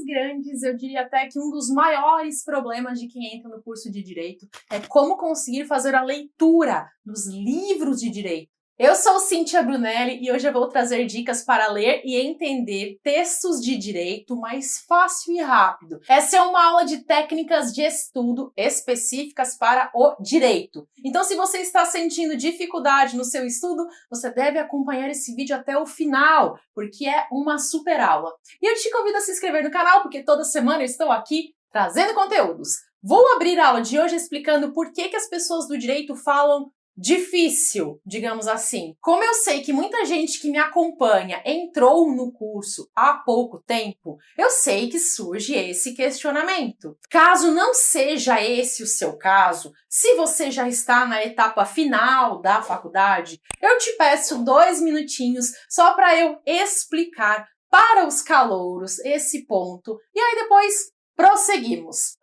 grandes, eu diria até que um dos maiores problemas de quem entra no curso de Direito é como conseguir fazer a leitura dos livros de Direito. Eu sou Cíntia Brunelli e hoje eu vou trazer dicas para ler e entender textos de direito mais fácil e rápido. Essa é uma aula de técnicas de estudo específicas para o direito. Então, se você está sentindo dificuldade no seu estudo, você deve acompanhar esse vídeo até o final, porque é uma super aula. E eu te convido a se inscrever no canal, porque toda semana eu estou aqui trazendo conteúdos. Vou abrir a aula de hoje explicando por que as pessoas do direito falam difícil, digamos assim. Como eu sei que muita gente que me acompanha entrou no curso há pouco tempo, eu sei que surge esse questionamento. Caso não seja esse o seu caso, se você já está na etapa final da faculdade, eu te peço 2 minutinhos só para eu explicar para os calouros esse ponto e aí depois prosseguimos.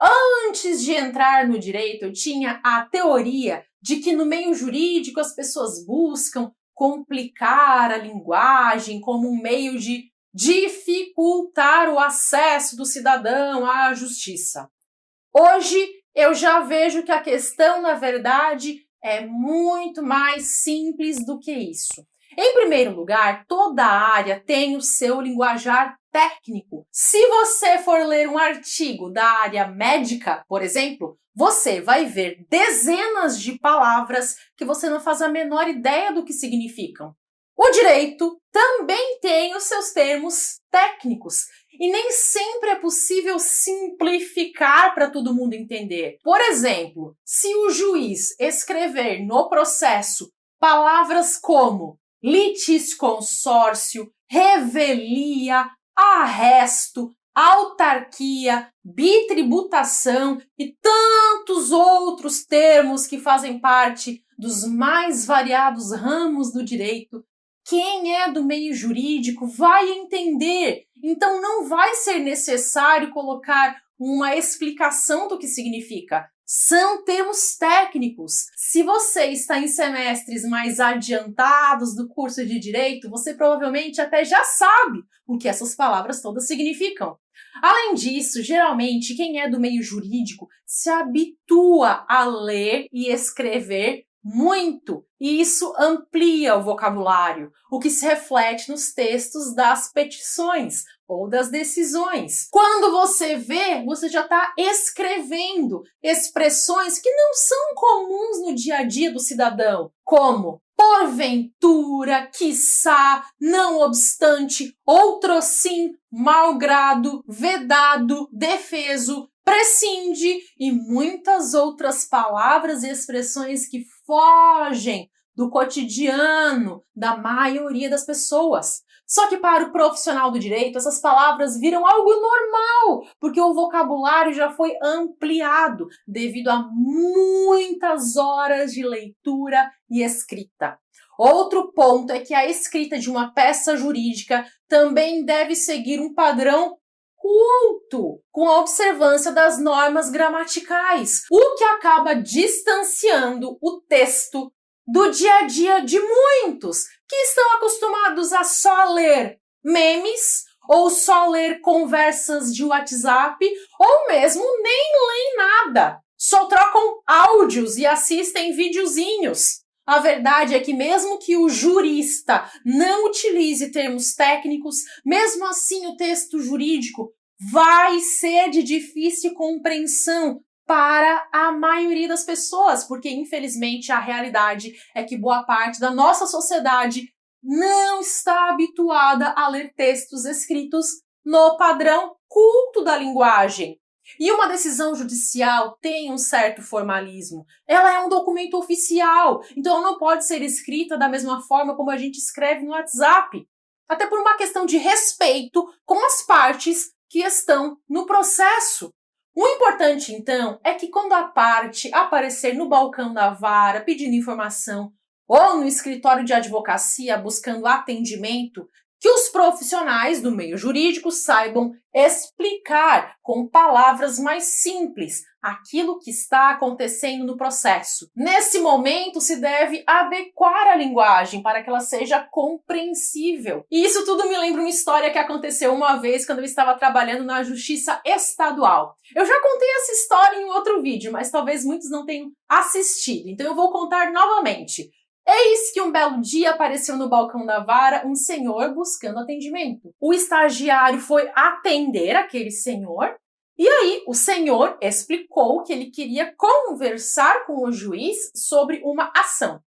Antes de entrar no direito, eu tinha a teoria de que no meio jurídico as pessoas buscam complicar a linguagem como um meio de dificultar o acesso do cidadão à justiça. Hoje eu já vejo que a questão, na verdade, é muito mais simples do que isso. Em primeiro lugar, toda área tem o seu linguajar técnico. Se você for ler um artigo da área médica, por exemplo, você vai ver dezenas de palavras que você não faz a menor ideia do que significam. O direito também tem os seus termos técnicos e nem sempre é possível simplificar para todo mundo entender. Por exemplo, se o juiz escrever no processo palavras como litisconsórcio, revelia, arresto, autarquia, bitributação e tantos outros termos que fazem parte dos mais variados ramos do direito, quem é do meio jurídico vai entender. Então não vai ser necessário colocar uma explicação do que significa. São termos técnicos. Se você está em semestres mais adiantados do curso de Direito, você provavelmente até já sabe o que essas palavras todas significam. Além disso, geralmente, quem é do meio jurídico se habitua a ler e escrever muito, e isso amplia o vocabulário, o que se reflete nos textos das petições ou das decisões. Quando você vê, você já está escrevendo expressões que não são comuns no dia a dia do cidadão, como porventura, quiçá, não obstante, outrossim, malgrado, vedado, defeso, prescinde e muitas outras palavras e expressões que fogem do cotidiano da maioria das pessoas. Só que para o profissional do direito, essas palavras viram algo normal, porque o vocabulário já foi ampliado devido a muitas horas de leitura e escrita. Outro ponto é que a escrita de uma peça jurídica também deve seguir um padrão culto, com a observância das normas gramaticais, o que acaba distanciando o texto do dia a dia de muitos que estão acostumados a só ler memes ou só ler conversas de WhatsApp ou mesmo nem leem nada, só trocam áudios e assistem videozinhos. A verdade é que mesmo que o jurista não utilize termos técnicos, mesmo assim o texto jurídico vai ser de difícil compreensão para a maioria das pessoas, porque infelizmente a realidade é que boa parte da nossa sociedade não está habituada a ler textos escritos no padrão culto da linguagem. E uma decisão judicial tem um certo formalismo. Ela é um documento oficial, então ela não pode ser escrita da mesma forma como a gente escreve no WhatsApp. Até por uma questão de respeito com as partes que estão no processo. O importante, então, é que quando a parte aparecer no balcão da vara pedindo informação ou no escritório de advocacia buscando atendimento, que os profissionais do meio jurídico saibam explicar com palavras mais simples aquilo que está acontecendo no processo. Nesse momento, se deve adequar a linguagem para que ela seja compreensível. E isso tudo me lembra uma história que aconteceu uma vez quando eu estava trabalhando na Justiça Estadual. Eu já contei essa história em outro vídeo, mas talvez muitos não tenham assistido, então eu vou contar novamente. Eis que um belo dia apareceu no balcão da vara um senhor buscando atendimento. O estagiário foi atender aquele senhor e aí o senhor explicou que ele queria conversar com o juiz sobre uma ação.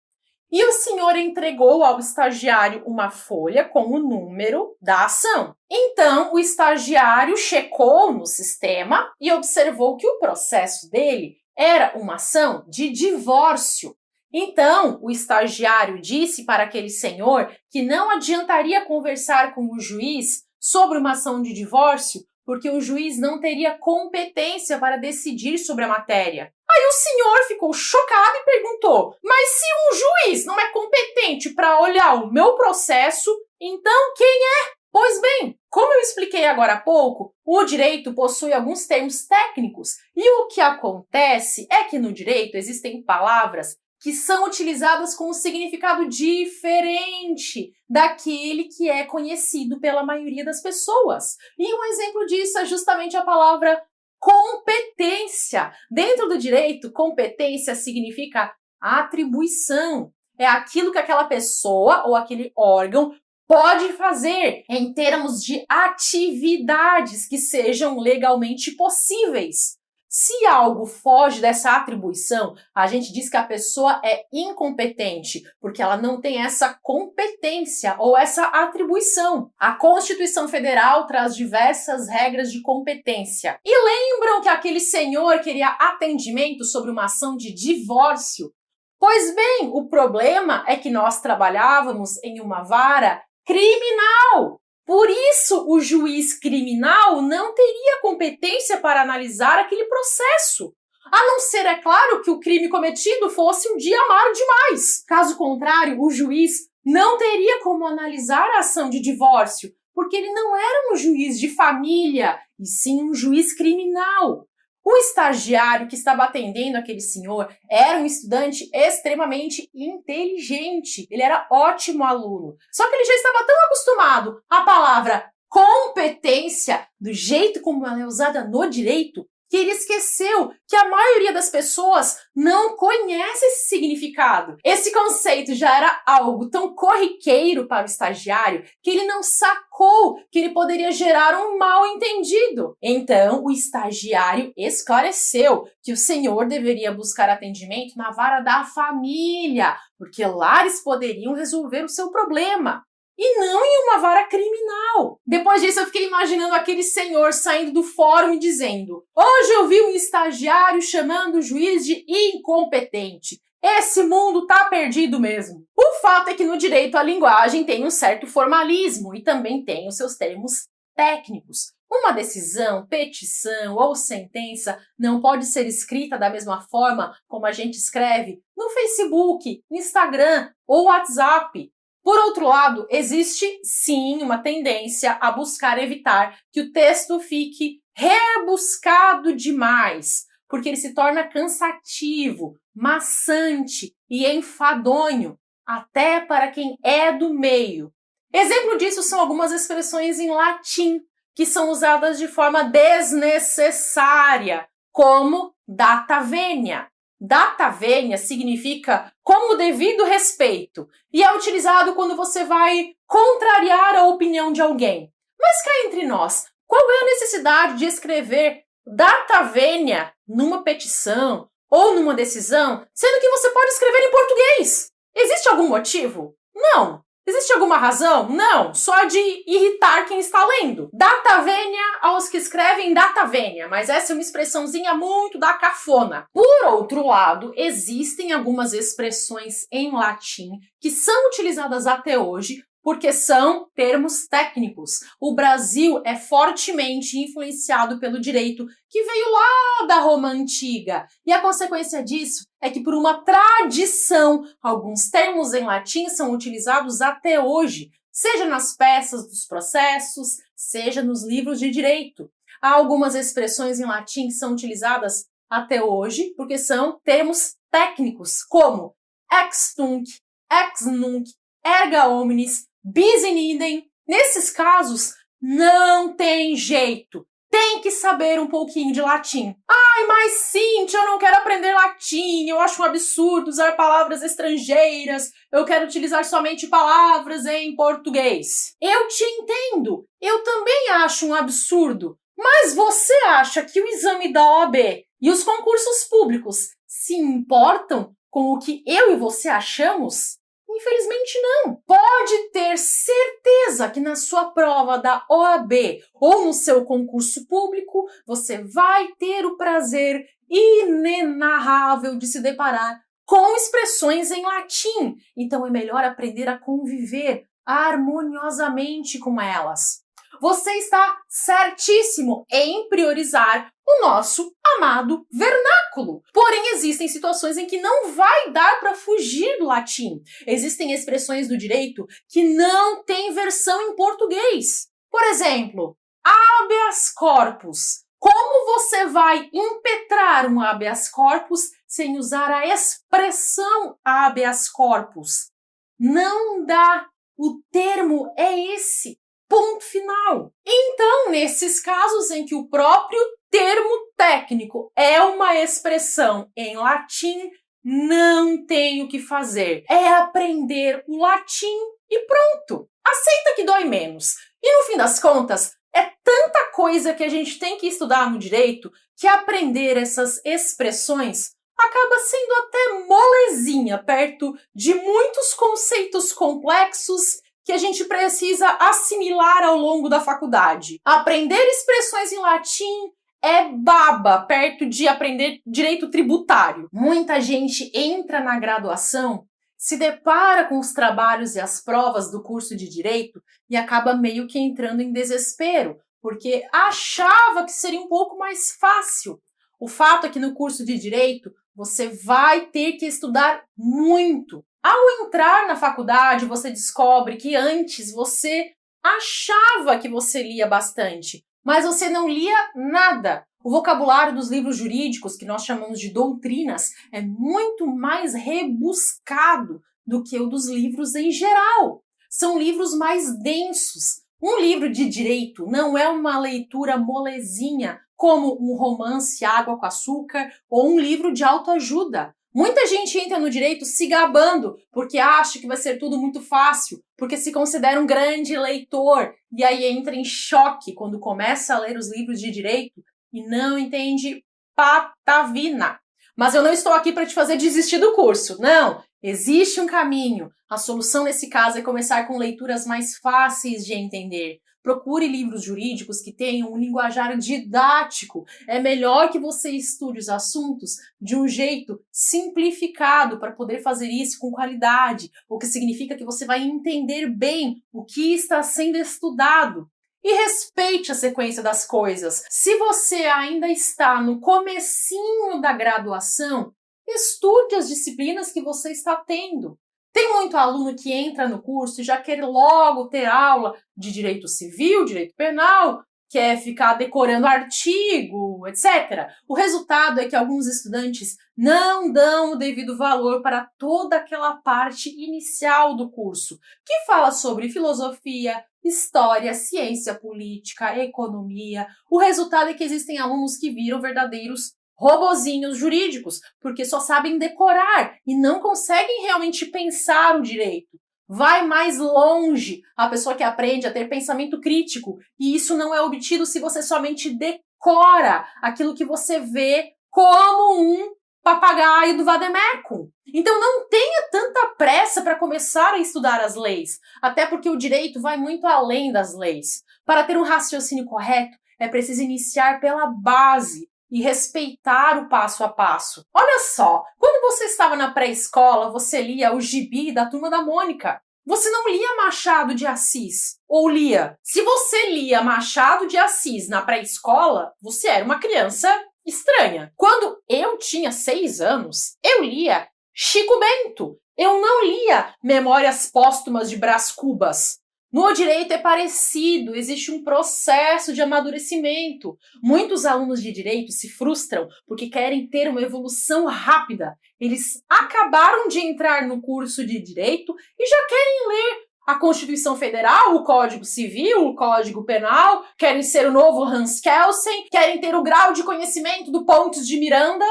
E o senhor entregou ao estagiário uma folha com o número da ação. Então, o estagiário checou no sistema e observou que o processo dele era uma ação de divórcio. Então, o estagiário disse para aquele senhor que não adiantaria conversar com o juiz sobre uma ação de divórcio, porque o juiz não teria competência para decidir sobre a matéria. Aí o senhor ficou chocado e perguntou: mas se um juiz não é competente para olhar o meu processo, então quem é? Pois bem, como eu expliquei agora há pouco, o direito possui alguns termos técnicos e o que acontece é que no direito existem palavras que são utilizadas com um significado diferente daquele que é conhecido pela maioria das pessoas. E um exemplo disso é justamente a palavra competência. Dentro do direito, competência significa atribuição. É aquilo que aquela pessoa ou aquele órgão pode fazer em termos de atividades que sejam legalmente possíveis. Se algo foge dessa atribuição, a gente diz que a pessoa é incompetente, porque ela não tem essa competência ou essa atribuição. A Constituição Federal traz diversas regras de competência. E lembram que aquele senhor queria atendimento sobre uma ação de divórcio? Pois bem, o problema é que nós trabalhávamos em uma vara criminal. Por isso, o juiz criminal não teria competência para analisar aquele processo. A não ser, é claro, que o crime cometido fosse um dia amaro demais. Caso contrário, o juiz não teria como analisar a ação de divórcio, porque ele não era um juiz de família, e sim um juiz criminal. O estagiário que estava atendendo aquele senhor era um estudante extremamente inteligente. Ele era ótimo aluno. Só que ele já estava tão acostumado à palavra competência, do jeito como ela é usada no direito, que ele esqueceu que a maioria das pessoas não conhece esse significado. Esse conceito já era algo tão corriqueiro para o estagiário que ele não sacou que ele poderia gerar um mal-entendido. Então, o estagiário esclareceu que o senhor deveria buscar atendimento na vara da família, porque lá eles poderiam resolver o seu problema. E não em uma vara criminal. Depois disso, eu fiquei imaginando aquele senhor saindo do fórum e dizendo: hoje eu vi um estagiário chamando o juiz de incompetente. Esse mundo tá perdido mesmo. O fato é que no direito a linguagem tem um certo formalismo e também tem os seus termos técnicos. Uma decisão, petição ou sentença não pode ser escrita da mesma forma como a gente escreve no Facebook, Instagram ou WhatsApp. Por outro lado, existe sim uma tendência a buscar evitar que o texto fique rebuscado demais, porque ele se torna cansativo, maçante e enfadonho, até para quem é do meio. Exemplo disso são algumas expressões em latim, que são usadas de forma desnecessária, como data venia. Data venia significa com o devido respeito e é utilizado quando você vai contrariar a opinião de alguém. Mas cá entre nós, qual é a necessidade de escrever data venia numa petição ou numa decisão, sendo que você pode escrever em português? Existe algum motivo? Não. Existe alguma razão? Não, só de irritar quem está lendo. Data venia aos que escrevem data venia, mas essa é uma expressãozinha muito da cafona. Por outro lado, existem algumas expressões em latim que são utilizadas até hoje porque são termos técnicos. O Brasil é fortemente influenciado pelo direito que veio lá da Roma Antiga. E a consequência disso é que, por uma tradição, alguns termos em latim são utilizados até hoje. seja nas peças dos processos, seja nos livros de direito. Há algumas expressões em latim que são utilizadas até hoje, porque são termos técnicos, como ex tunc, ex nunc, erga omnes, bis in idem. Nesses casos, não tem jeito. Tem que saber um pouquinho de latim. Ai, mas Cíntia, eu não quero aprender latim, eu acho um absurdo usar palavras estrangeiras, eu quero utilizar somente palavras em português. Eu te entendo, eu também acho um absurdo, mas você acha que o exame da OAB e os concursos públicos se importam com o que eu e você achamos? Infelizmente não. Pode ter certeza que na sua prova da OAB ou no seu concurso público, você vai ter o prazer inenarrável de se deparar com expressões em latim. Então é melhor aprender a conviver harmoniosamente com elas. Você está certíssimo em priorizar o nosso amado vernáculo. Porém, existem situações em que não vai dar para fugir do latim. Existem expressões do direito que não têm versão em português. Por exemplo, habeas corpus. Como você vai impetrar um habeas corpus sem usar a expressão habeas corpus? Não dá. O termo é esse. Ponto final. Então, nesses casos em que o próprio termo técnico é uma expressão em latim, não tem o que fazer. É aprender o latim e pronto. Aceita que dói menos. E no fim das contas, é tanta coisa que a gente tem que estudar no direito que aprender essas expressões acaba sendo até molezinha perto de muitos conceitos complexos que a gente precisa assimilar ao longo da faculdade. Aprender expressões em latim é baba perto de aprender direito tributário. Muita gente entra na graduação, se depara com os trabalhos e as provas do curso de direito e acaba meio que entrando em desespero, porque achava que seria um pouco mais fácil. O fato é que no curso de direito você vai ter que estudar muito. Ao entrar na faculdade, você descobre que antes você achava que você lia bastante, mas você não lia nada. O vocabulário dos livros jurídicos, que nós chamamos de doutrinas, é muito mais rebuscado do que o dos livros em geral. São livros mais densos. Um livro de direito não é uma leitura molezinha, como um romance Água com Açúcar ou um livro de autoajuda. Muita gente entra no direito se gabando porque acha que vai ser tudo muito fácil, porque se considera um grande leitor e aí entra em choque quando começa a ler os livros de direito e não entende patavina. Mas eu não estou aqui para te fazer desistir do curso, não. Existe um caminho. A solução nesse caso é começar com leituras mais fáceis de entender. Procure livros jurídicos que tenham um linguajar didático. É melhor que você estude os assuntos de um jeito simplificado para poder fazer isso com qualidade, o que significa que você vai entender bem o que está sendo estudado. E respeite a sequência das coisas. Se você ainda está no comecinho da graduação, estude as disciplinas que você está tendo. Tem muito aluno que entra no curso e já quer logo ter aula de direito civil, direito penal, quer ficar decorando artigo, etc. O resultado é que alguns estudantes não dão o devido valor para toda aquela parte inicial do curso, que fala sobre filosofia, história, ciência política, economia. O resultado é que existem alunos que viram verdadeiros robozinhos jurídicos, porque só sabem decorar e não conseguem realmente pensar o direito. Vai mais longe a pessoa que aprende a ter pensamento crítico, e isso não é obtido se você somente decora aquilo que você vê como um papagaio do vade-mecum. Então não tenha tanta pressa para começar a estudar as leis, até porque o direito vai muito além das leis. Para ter um raciocínio correto, é preciso iniciar pela base e respeitar o passo a passo. Olha só, quando você estava na pré-escola, você lia o gibi da Turma da Mônica. Você não lia Machado de Assis, ou lia. Se você lia Machado de Assis na pré-escola, você era uma criança estranha. Quando eu tinha 6 anos, eu lia Chico Bento. Eu não lia Memórias Póstumas de Brás Cubas. No direito é parecido, existe um processo de amadurecimento. Muitos alunos de direito se frustram porque querem ter uma evolução rápida. Eles acabaram de entrar no curso de direito e já querem ler a Constituição Federal, o Código Civil, o Código Penal, querem ser o novo Hans Kelsen, querem ter o grau de conhecimento do Pontes de Miranda,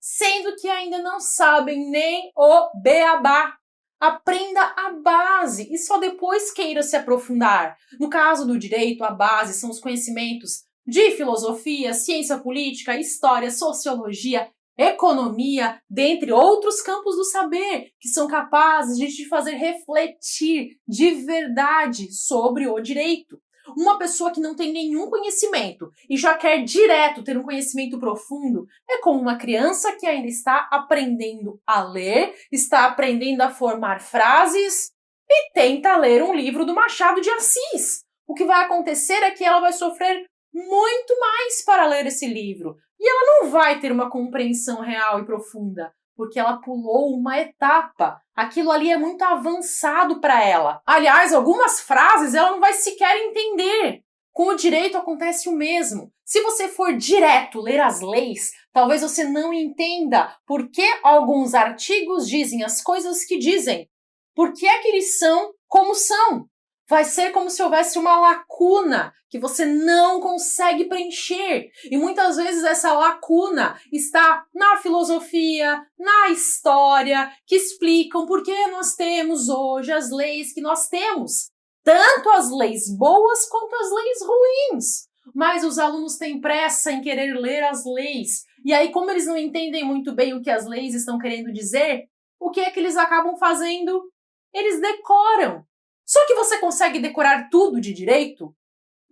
sendo que ainda não sabem nem o beabá. Aprenda a base e só depois queira se aprofundar. No caso do direito, a base são os conhecimentos de filosofia, ciência política, história, sociologia, economia, dentre outros campos do saber, que são capazes de te fazer refletir de verdade sobre o direito. Uma pessoa que não tem nenhum conhecimento e já quer direto ter um conhecimento profundo é como uma criança que ainda está aprendendo a ler, está aprendendo a formar frases e tenta ler um livro do Machado de Assis. O que vai acontecer é que ela vai sofrer muito mais para ler esse livro e ela não vai ter uma compreensão real e profunda, porque ela pulou uma etapa. Aquilo ali é muito avançado para ela. Aliás, algumas frases ela não vai sequer entender. Com o direito acontece o mesmo. Se você for direto ler as leis, talvez você não entenda por que alguns artigos dizem as coisas que dizem. Por que é que eles são como são? Vai ser como se houvesse uma lacuna que você não consegue preencher. E muitas vezes essa lacuna está na filosofia, na história, que explicam por que nós temos hoje as leis que nós temos. Tanto as leis boas quanto as leis ruins. Mas os alunos têm pressa em querer ler as leis. E aí, como eles não entendem muito bem o que as leis estão querendo dizer, o que é que eles acabam fazendo? Eles decoram. Só que você consegue decorar tudo de direito?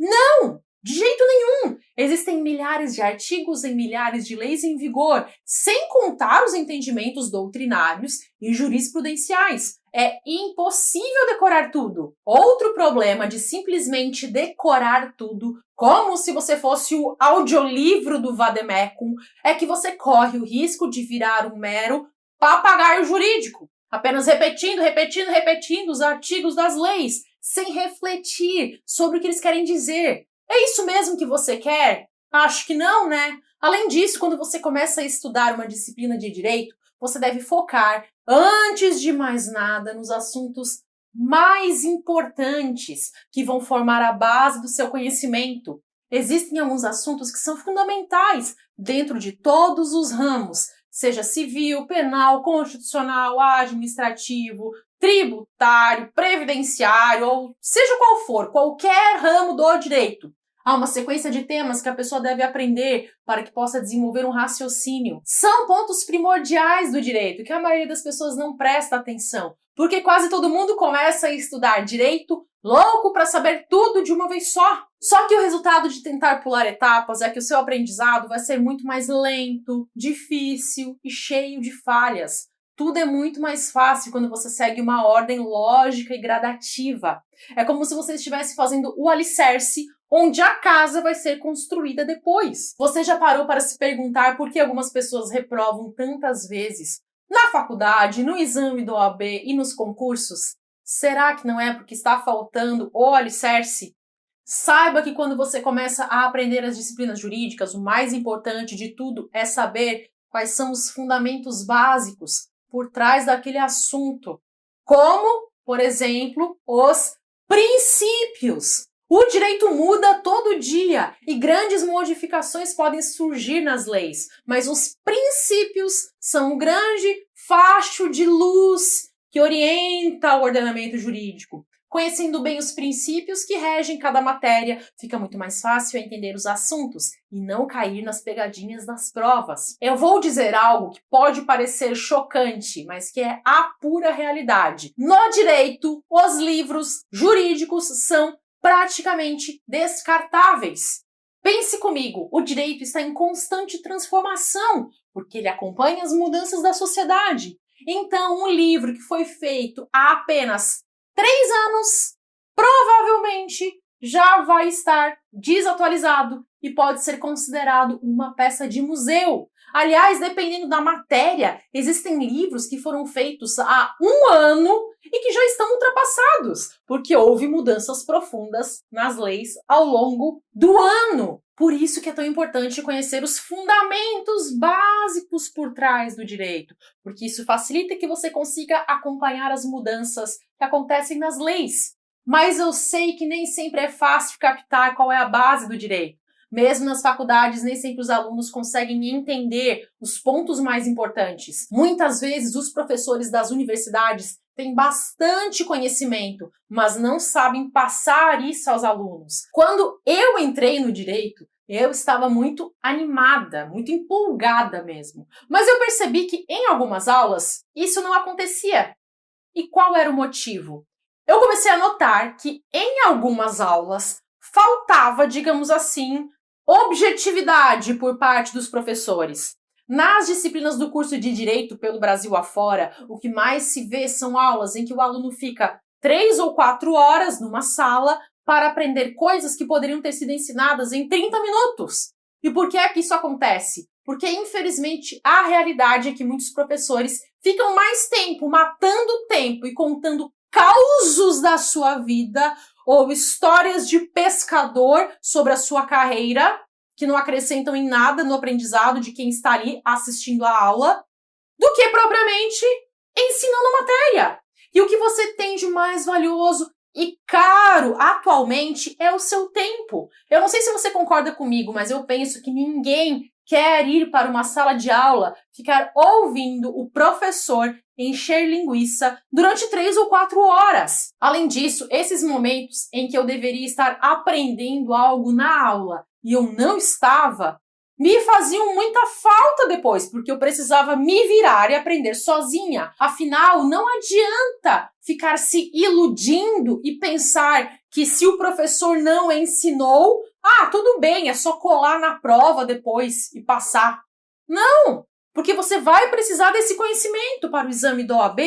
Não! De jeito nenhum! Existem milhares de artigos e milhares de leis em vigor, sem contar os entendimentos doutrinários e jurisprudenciais. É impossível decorar tudo. Outro problema de simplesmente decorar tudo, como se você fosse o audiolivro do Vademecum, é que você corre o risco de virar um mero papagaio jurídico. Apenas repetindo os artigos das leis, sem refletir sobre o que eles querem dizer. É isso mesmo que você quer? Acho que não, né? Além disso, quando você começa a estudar uma disciplina de direito, você deve focar, antes de mais nada, nos assuntos mais importantes que vão formar a base do seu conhecimento. Existem alguns assuntos que são fundamentais dentro de todos os ramos, seja civil, penal, constitucional, administrativo, tributário, previdenciário, ou seja qual for, qualquer ramo do direito. Há uma sequência de temas que a pessoa deve aprender para que possa desenvolver um raciocínio. São pontos primordiais do direito que a maioria das pessoas não presta atenção, porque quase todo mundo começa a estudar direito louco para saber tudo de uma vez só. Só que o resultado de tentar pular etapas é que o seu aprendizado vai ser muito mais lento, difícil e cheio de falhas. Tudo é muito mais fácil quando você segue uma ordem lógica e gradativa. É como se você estivesse fazendo o alicerce onde a casa vai ser construída depois. Você já parou para se perguntar por que algumas pessoas reprovam tantas vezes na faculdade, no exame do OAB e nos concursos? Será que não é porque está faltando o alicerce? Saiba que quando você começa a aprender as disciplinas jurídicas, o mais importante de tudo é saber quais são os fundamentos básicos por trás daquele assunto. Como, por exemplo, os princípios. O direito muda todo dia e grandes modificações podem surgir nas leis, mas os princípios são um grande facho de luz que orienta o ordenamento jurídico. Conhecendo bem os princípios que regem cada matéria, fica muito mais fácil entender os assuntos e não cair nas pegadinhas das provas. Eu vou dizer algo que pode parecer chocante, mas que é a pura realidade. No direito, os livros jurídicos são praticamente descartáveis. Pense comigo, o direito está em constante transformação, porque ele acompanha as mudanças da sociedade. Então, um livro que foi feito há apenas 3 anos, provavelmente já vai estar desatualizado e pode ser considerado uma peça de museu. Aliás, dependendo da matéria, existem livros que foram feitos há 1 ano e que já estão ultrapassados, porque houve mudanças profundas nas leis ao longo do ano. Por isso que é tão importante conhecer os fundamentos básicos por trás do direito, porque isso facilita que você consiga acompanhar as mudanças que acontecem nas leis. Mas eu sei que nem sempre é fácil captar qual é a base do direito. Mesmo nas faculdades, nem sempre os alunos conseguem entender os pontos mais importantes. Muitas vezes, os professores das universidades têm bastante conhecimento, mas não sabem passar isso aos alunos. Quando eu entrei no direito, eu estava muito animada, muito empolgada mesmo. Mas eu percebi que em algumas aulas isso não acontecia. E qual era o motivo? Eu comecei a notar que em algumas aulas faltava, digamos assim, objetividade por parte dos professores. Nas disciplinas do curso de Direito pelo Brasil afora, o que mais se vê são aulas em que o aluno fica 3 ou 4 horas numa sala para aprender coisas que poderiam ter sido ensinadas em 30 minutos. E por que é que isso acontece? Porque, infelizmente, a realidade é que muitos professores ficam mais tempo matando tempo e contando causos da sua vida ou histórias de pescador sobre a sua carreira, que não acrescentam em nada no aprendizado de quem está ali assistindo a aula, do que propriamente ensinando matéria. E o que você tem de mais valioso e caro atualmente é o seu tempo. Eu não sei se você concorda comigo, mas eu penso que ninguém quer ir para uma sala de aula, ficar ouvindo o professor encher linguiça durante 3 ou 4 horas. Além disso, esses momentos em que eu deveria estar aprendendo algo na aula e eu não estava, me faziam muita falta depois, porque eu precisava me virar e aprender sozinha. Afinal, não adianta ficar se iludindo e pensar que se o professor não ensinou, tudo bem, é só colar na prova depois e passar. Não! Porque você vai precisar desse conhecimento para o exame da OAB,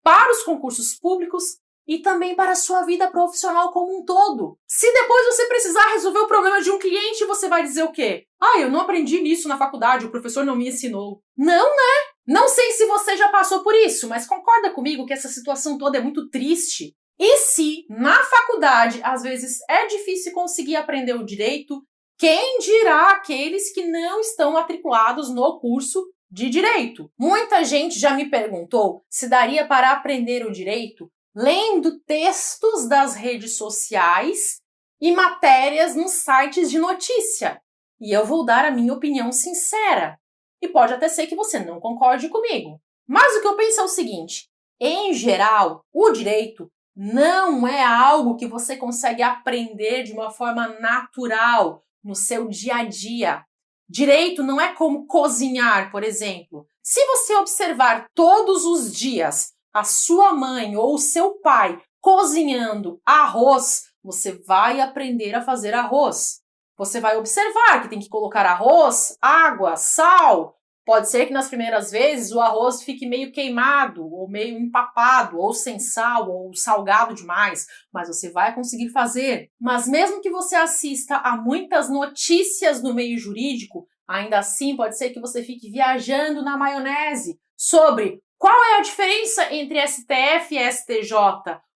para os concursos públicos e também para a sua vida profissional como um todo. Se depois você precisar resolver o problema de um cliente, você vai dizer o quê? Eu não aprendi nisso na faculdade, o professor não me ensinou. Não, né? Não sei se você já passou por isso, mas concorda comigo que essa situação toda é muito triste? E se na faculdade, às vezes, é difícil conseguir aprender o direito, quem dirá aqueles que não estão matriculados no curso de direito? Muita gente já me perguntou se daria para aprender o direito lendo textos das redes sociais e matérias nos sites de notícia. E eu vou dar a minha opinião sincera. E pode até ser que você não concorde comigo. Mas o que eu penso é o seguinte: em geral, o direito não é algo que você consegue aprender de uma forma natural no seu dia a dia. Direito não é como cozinhar, por exemplo. Se você observar todos os dias a sua mãe ou o seu pai cozinhando arroz, você vai aprender a fazer arroz. Você vai observar que tem que colocar arroz, água, sal. Pode ser que nas primeiras vezes o arroz fique meio queimado, ou meio empapado, ou sem sal, ou salgado demais, mas você vai conseguir fazer. Mas mesmo que você assista a muitas notícias no meio jurídico, ainda assim pode ser que você fique viajando na maionese sobre qual é a diferença entre STF e STJ,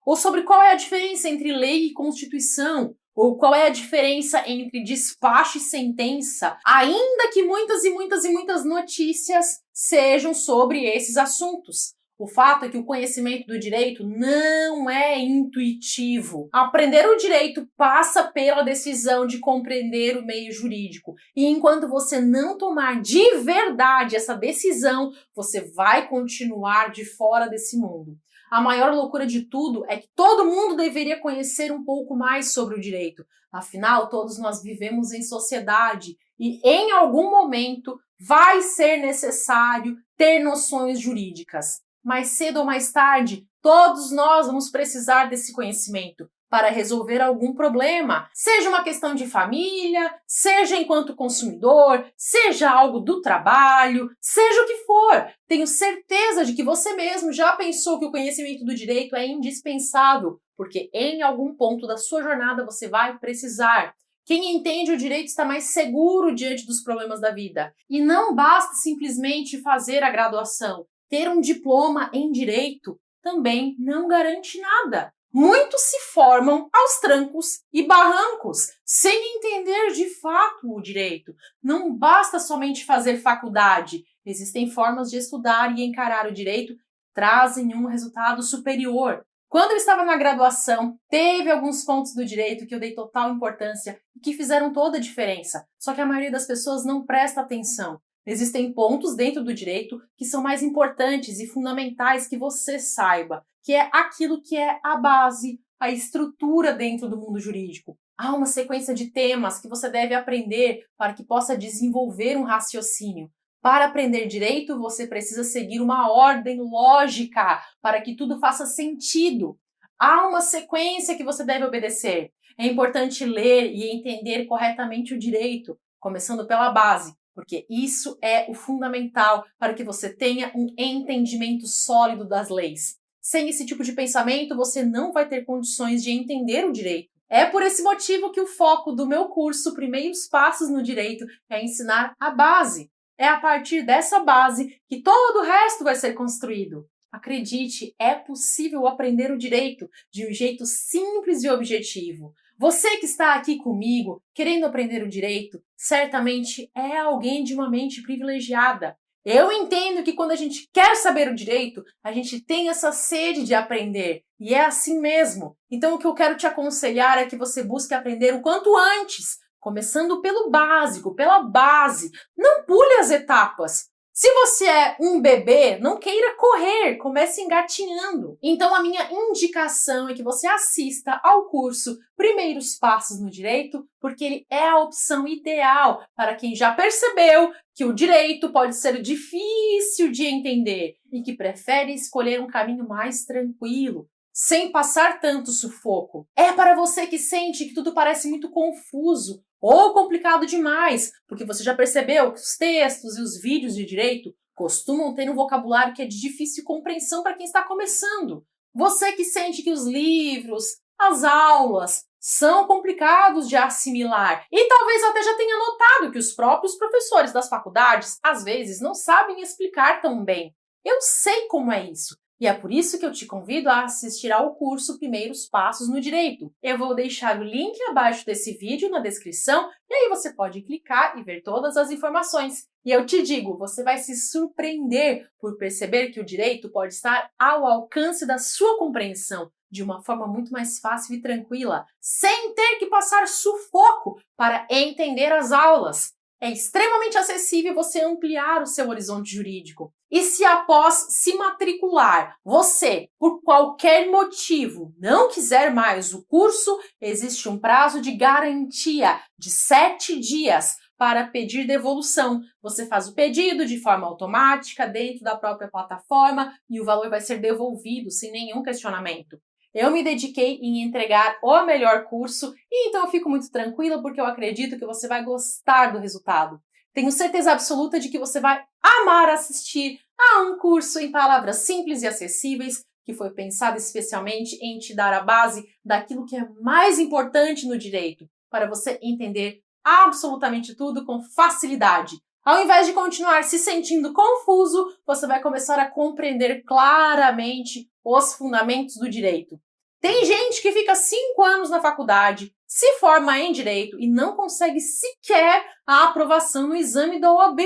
ou sobre qual é a diferença entre lei e Constituição, ou qual é a diferença entre despacho e sentença, ainda que muitas e muitas e muitas notícias sejam sobre esses assuntos. O fato é que o conhecimento do direito não é intuitivo. Aprender o direito passa pela decisão de compreender o meio jurídico. E enquanto você não tomar de verdade essa decisão, você vai continuar de fora desse mundo. A maior loucura de tudo é que todo mundo deveria conhecer um pouco mais sobre o direito. Afinal, todos nós vivemos em sociedade e em algum momento vai ser necessário ter noções jurídicas. Mais cedo ou mais tarde, todos nós vamos precisar desse conhecimento para resolver algum problema, seja uma questão de família, seja enquanto consumidor, seja algo do trabalho, seja o que for. Tenho certeza de que você mesmo já pensou que o conhecimento do direito é indispensável porque em algum ponto da sua jornada você vai precisar. Quem entende o direito está mais seguro diante dos problemas da vida. E não basta simplesmente fazer a graduação. Ter um diploma em direito também não garante nada. Muitos se formam aos trancos e barrancos, sem entender de fato o direito. Não basta somente fazer faculdade. Existem formas de estudar e encarar o direito que trazem um resultado superior. Quando eu estava na graduação, teve alguns pontos do direito que eu dei total importância e que fizeram toda a diferença. Só que a maioria das pessoas não presta atenção. Existem pontos dentro do direito que são mais importantes e fundamentais que você saiba, que é aquilo que é a base, a estrutura dentro do mundo jurídico. Há uma sequência de temas que você deve aprender para que possa desenvolver um raciocínio. Para aprender direito, você precisa seguir uma ordem lógica para que tudo faça sentido. Há uma sequência que você deve obedecer. É importante ler e entender corretamente o direito, começando pela base, porque isso é o fundamental para que você tenha um entendimento sólido das leis. Sem esse tipo de pensamento, você não vai ter condições de entender o direito. É por esse motivo que o foco do meu curso Primeiros Passos no Direito é ensinar a base. É a partir dessa base que todo o resto vai ser construído. Acredite, é possível aprender o direito de um jeito simples e objetivo. Você que está aqui comigo, querendo aprender o direito, certamente é alguém de uma mente privilegiada. Eu entendo que quando a gente quer saber o direito, a gente tem essa sede de aprender. E é assim mesmo. Então o que eu quero te aconselhar é que você busque aprender o quanto antes, começando pelo básico, pela base. Não pule as etapas. Se você é um bebê, não queira correr, comece engatinhando. Então a minha indicação é que você assista ao curso Primeiros Passos no Direito, porque ele é a opção ideal para quem já percebeu que o direito pode ser difícil de entender e que prefere escolher um caminho mais tranquilo, sem passar tanto sufoco. É para você que sente que tudo parece muito confuso ou complicado demais, porque você já percebeu que os textos e os vídeos de direito costumam ter um vocabulário que é de difícil compreensão para quem está começando. Você que sente que os livros, as aulas são complicados de assimilar e talvez até já tenha notado que os próprios professores das faculdades às vezes não sabem explicar tão bem. Eu sei como é isso. E é por isso que eu te convido a assistir ao curso Primeiros Passos no Direito. Eu vou deixar o link abaixo desse vídeo na descrição e aí você pode clicar e ver todas as informações. E eu te digo, você vai se surpreender por perceber que o direito pode estar ao alcance da sua compreensão de uma forma muito mais fácil e tranquila, sem ter que passar sufoco para entender as aulas. É extremamente acessível você ampliar o seu horizonte jurídico. E se após se matricular, você, por qualquer motivo, não quiser mais o curso, existe um prazo de garantia de 7 dias para pedir devolução. Você faz o pedido de forma automática dentro da própria plataforma e o valor vai ser devolvido sem nenhum questionamento. Eu me dediquei em entregar o melhor curso e então eu fico muito tranquila porque eu acredito que você vai gostar do resultado. Tenho certeza absoluta de que você vai amar assistir a um curso em palavras simples e acessíveis que foi pensado especialmente em te dar a base daquilo que é mais importante no direito, para você entender absolutamente tudo com facilidade. Ao invés de continuar se sentindo confuso, você vai começar a compreender claramente os fundamentos do direito. Tem gente que fica 5 anos na faculdade, se forma em direito e não consegue sequer a aprovação no exame da OAB,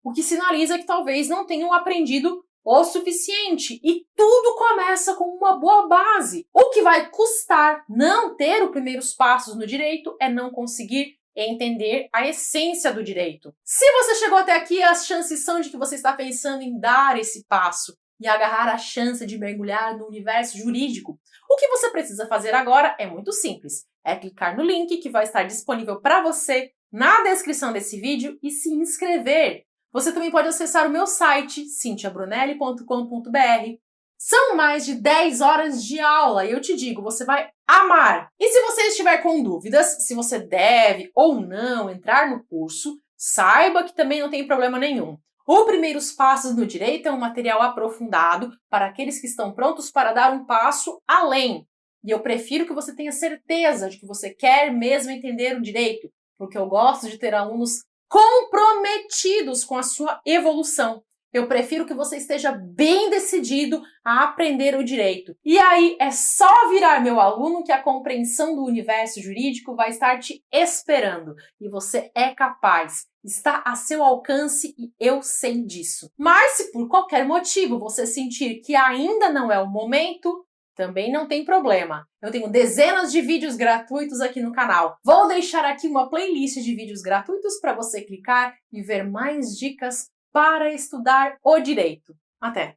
o que sinaliza que talvez não tenham aprendido o suficiente. E tudo começa com uma boa base. O que vai custar não ter os primeiros passos no direito é não conseguir entender a essência do direito. Se você chegou até aqui, as chances são de que você está pensando em dar esse passo e agarrar a chance de mergulhar no universo jurídico. O que você precisa fazer agora é muito simples. É clicar no link que vai estar disponível para você na descrição desse vídeo e se inscrever. Você também pode acessar o meu site, cintiabrunelli.com.br. São mais de 10 horas de aula e eu te digo, você vai amar! E se você estiver com dúvidas, se você deve ou não entrar no curso, saiba que também não tem problema nenhum. O Primeiros Passos no Direito é um material aprofundado para aqueles que estão prontos para dar um passo além. E eu prefiro que você tenha certeza de que você quer mesmo entender o direito, porque eu gosto de ter alunos comprometidos com a sua evolução. Eu prefiro que você esteja bem decidido a aprender o direito. E aí é só virar meu aluno que a compreensão do universo jurídico vai estar te esperando. E você é capaz. Está a seu alcance e eu sei disso. Mas se por qualquer motivo você sentir que ainda não é o momento, também não tem problema. Eu tenho dezenas de vídeos gratuitos aqui no canal. Vou deixar aqui uma playlist de vídeos gratuitos para você clicar e ver mais dicas para estudar o direito. Até!